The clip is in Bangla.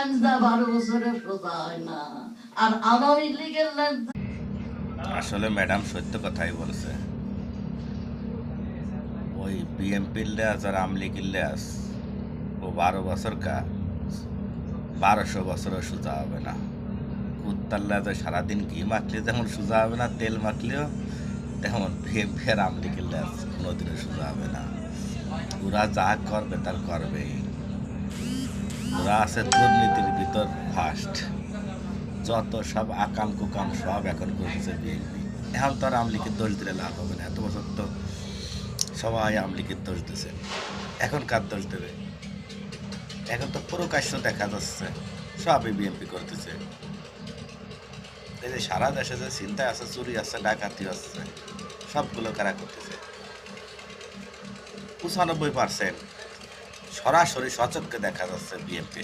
লাঞ্জা 12 বছরে সোজা হয় না। আর আওয়ামী লীগের লাঞ্জা আসলে ম্যাডাম সত্য কথাই বলছে। ওই বিএমপির লেয়াস আর আমলিগের লেয়াস ও 12 বছর 1200 বছরও সোজা হবে না। কুত্তার লেজে সারাদিন ঘি মাখলে যেমন সোজা হবে না, তেল মাখলেও তেমন বিএমপি আর আমলিগের লেয়াস কোনোদিনও সোজা হবে না। ওরা যা করবে তার করবেই। ওরা আছে দুর্নীতির ভিতর ফার্স্ট। যত সব আকাম কুকাম সব এখন করতেছে বিএনপি। এখন তো আর আমলিগের দোষ দিলে লাভ হবে না। এত বছর তো সবাই আমলিগের দোষ দিছে, এখন কার দোষ দেবে? এখন তো প্রকাশ্য দেখা যাচ্ছে সবই বিএনপি করতেছে। এই যে সারা দেশে যে চিন্তা আছে, চুরি আছে, ডাকাতি আছে, সবগুলো কারা করতেছে? 95% সরাসরি সচক্ষে দেখা যাচ্ছে বিএনপি।